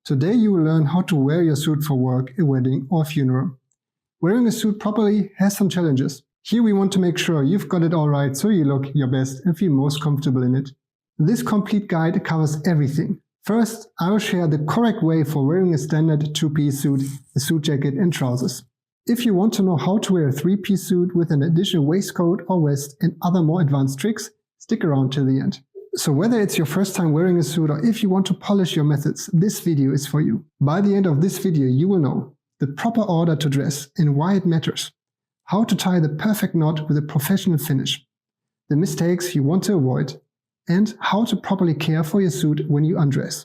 Today you will learn how to wear your suit for work, a wedding or funeral. Wearing a suit properly has some challenges. Here we want to make sure you've got it all right so you look your best and feel most comfortable in it. This complete guide covers everything. First, I will share the correct way for wearing a standard two-piece suit, a suit jacket and trousers. If you want to know how to wear a three-piece suit with an additional waistcoat or vest and other more advanced tricks, stick around till the end. So whether it's your first time wearing a suit or if you want to polish your methods, this video is for you. By the end of this video you will know the proper order to dress and why it matters, how to tie the perfect knot with a professional finish, the mistakes you want to avoid, and how to properly care for your suit when you undress.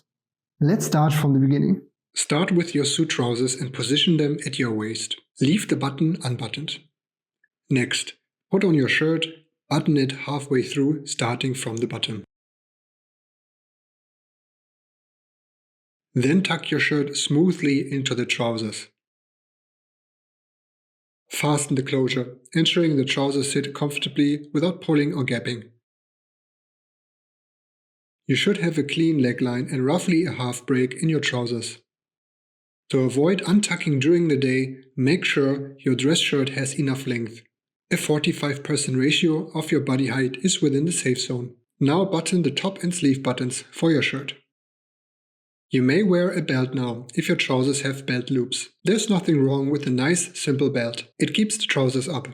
Let's start from the beginning. Start with your suit trousers and position them at your waist. Leave the button unbuttoned. Next, put on your shirt, button it halfway through, starting from the bottom. Then tuck your shirt smoothly into the trousers. Fasten the closure, ensuring the trousers sit comfortably without pulling or gapping. You should have a clean leg line and roughly a half break in your trousers. To avoid untucking during the day, make sure your dress shirt has enough length. A 45% ratio of your body height is within the safe zone. Now button the top and sleeve buttons for your shirt. You may wear a belt now if your trousers have belt loops. There's nothing wrong with a nice, simple belt. It keeps the trousers up.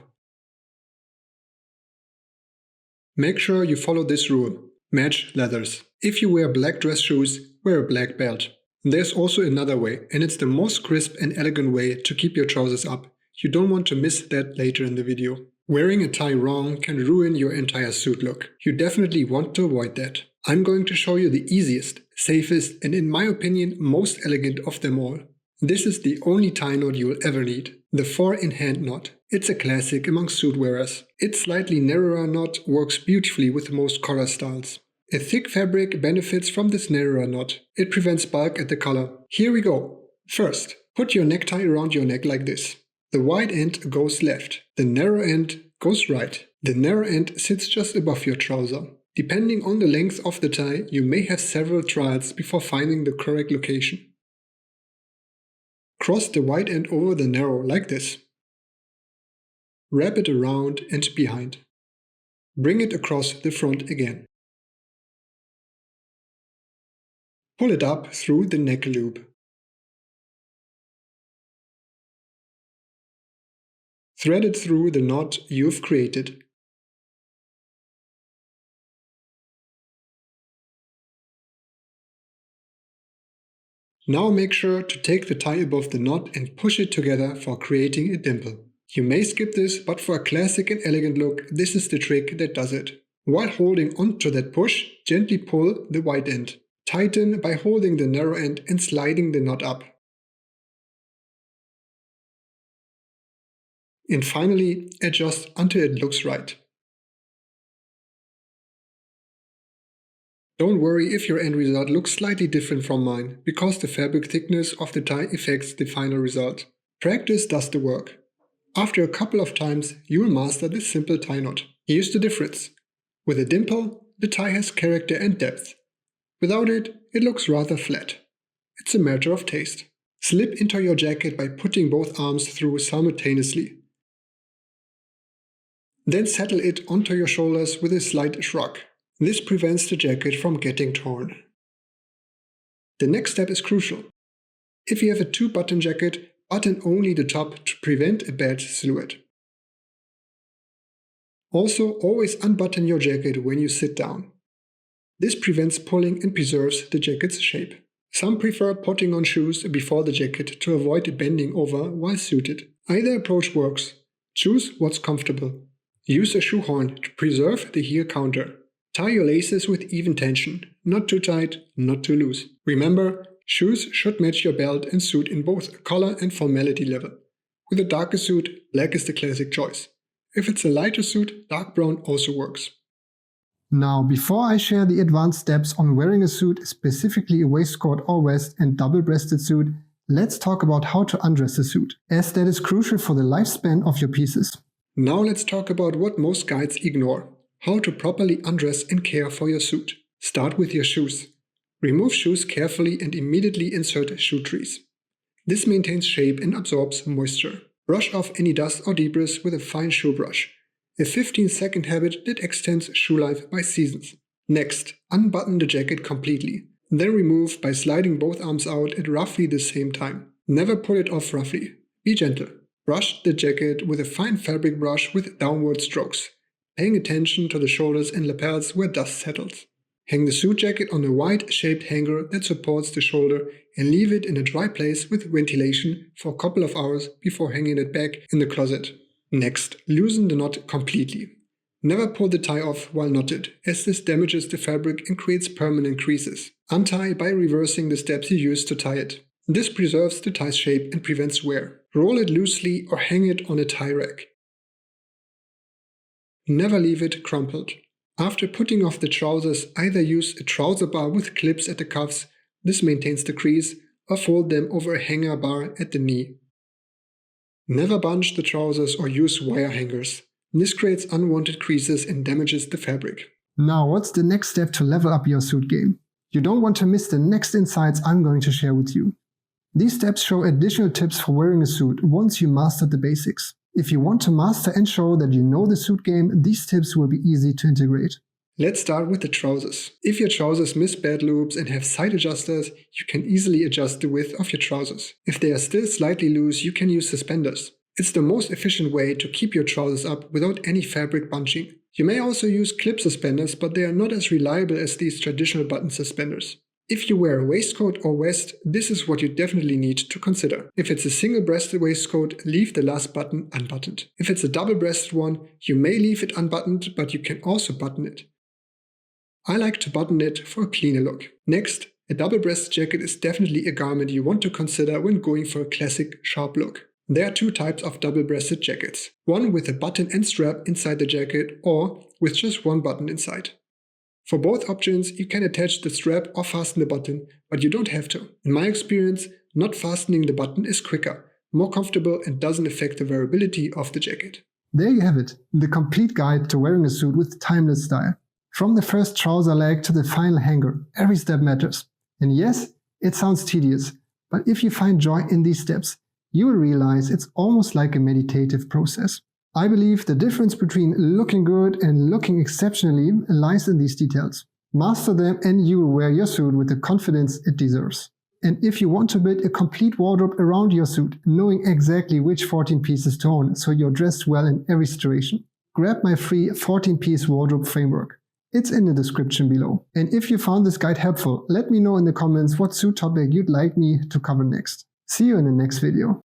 Make sure you follow this rule. Match leathers. If you wear black dress shoes, wear a black belt. There's also another way, and it's the most crisp and elegant way to keep your trousers up. You don't want to miss that later in the video. Wearing a tie wrong can ruin your entire suit look. You definitely want to avoid that. I'm going to show you the easiest, safest, and in my opinion most elegant of them all. This is the only tie knot you will ever need. The 4-in-hand knot. It's a classic among suit wearers. Its slightly narrower knot works beautifully with most collar styles. A thick fabric benefits from this narrower knot. It prevents bulk at the collar. Here we go. First, put your necktie around your neck like this. The wide end goes left. The narrow end goes right. The narrow end sits just above your trouser. Depending on the length of the tie, you may have several trials before finding the correct location. Cross the wide end over the narrow like this. Wrap it around and behind. Bring it across the front again. Pull it up through the neck loop. Thread it through the knot you've created. Now make sure to take the tie above the knot and push it together for creating a dimple. You may skip this, but for a classic and elegant look, this is the trick that does it. While holding onto that push, gently pull the wide end. Tighten by holding the narrow end and sliding the knot up. And finally, adjust until it looks right. Don't worry if your end result looks slightly different from mine, because the fabric thickness of the tie affects the final result. Practice does the work. After a couple of times, you will master this simple tie knot. Here's the difference. With a dimple, the tie has character and depth. Without it, it looks rather flat. It's a matter of taste. Slip into your jacket by putting both arms through simultaneously. Then settle it onto your shoulders with a slight shrug. This prevents the jacket from getting torn. The next step is crucial. If you have a 2-button jacket, button only the top to prevent a bad silhouette. Also, always unbutton your jacket when you sit down. This prevents pulling and preserves the jacket's shape. Some prefer putting on shoes before the jacket to avoid bending over while suited. Either approach works. Choose what's comfortable. Use a shoehorn to preserve the heel counter. Tie your laces with even tension, not too tight, not too loose. Remember, shoes should match your belt and suit in both color and formality level. With a darker suit, black is the classic choice. If it's a lighter suit, dark brown also works. Now, before I share the advanced steps on wearing a suit, specifically a waistcoat or vest and double-breasted suit, let's talk about how to undress a suit, as that is crucial for the lifespan of your pieces. Now let's talk about what most guides ignore. How to properly undress and care for your suit. Start with your shoes. Remove shoes carefully and immediately insert shoe trees. This maintains shape and absorbs moisture. Brush off any dust or debris with a fine shoe brush. A 15-second habit that extends shoe life by seasons. Next, unbutton the jacket completely. Then remove by sliding both arms out at roughly the same time. Never pull it off roughly. Be gentle. Brush the jacket with a fine fabric brush with downward strokes, paying attention to the shoulders and lapels where dust settles. Hang the suit jacket on a wide-shaped hanger that supports the shoulder and leave it in a dry place with ventilation for a couple of hours before hanging it back in the closet. Next, loosen the knot completely. Never pull the tie off while knotted, as this damages the fabric and creates permanent creases. Untie by reversing the steps you used to tie it. This preserves the tie's shape and prevents wear. Roll it loosely or hang it on a tie rack. Never leave it crumpled. After putting off the trousers, either use a trouser bar with clips at the cuffs, this maintains the crease, or fold them over a hanger bar at the knee. Never bunch the trousers or use wire hangers. This creates unwanted creases and damages the fabric. Now, what's the next step to level up your suit game? You don't want to miss the next insights I'm going to share with you. These steps show additional tips for wearing a suit once you mastered the basics. If you want to master and show that you know the suit game, these tips will be easy to integrate. Let's start with the trousers. If your trousers miss bed loops and have side adjusters, you can easily adjust the width of your trousers. If they are still slightly loose, you can use suspenders. It's the most efficient way to keep your trousers up without any fabric bunching. You may also use clip suspenders, but they are not as reliable as these traditional button suspenders. If you wear a waistcoat or vest, this is what you definitely need to consider. If it's a single-breasted waistcoat, leave the last button unbuttoned. If it's a double-breasted one, you may leave it unbuttoned, but you can also button it. I like to button it for a cleaner look. Next, a double-breasted jacket is definitely a garment you want to consider when going for a classic, sharp look. There are two types of double-breasted jackets. One with a button and strap inside the jacket, or with just one button inside. For both options, you can attach the strap or fasten the button, but you don't have to. In my experience, not fastening the button is quicker, more comfortable, and doesn't affect the wearability of the jacket. There you have it, the complete guide to wearing a suit with timeless style. From the first trouser leg to the final hanger, every step matters. And yes, it sounds tedious, but if you find joy in these steps, you will realize it's almost like a meditative process. I believe the difference between looking good and looking exceptionally lies in these details. Master them and you will wear your suit with the confidence it deserves. And if you want to build a complete wardrobe around your suit, knowing exactly which 14 pieces to own so you're dressed well in every situation, grab my free 14-piece wardrobe framework. It's in the description below. And if you found this guide helpful, let me know in the comments what suit topic you'd like me to cover next. See you in the next video.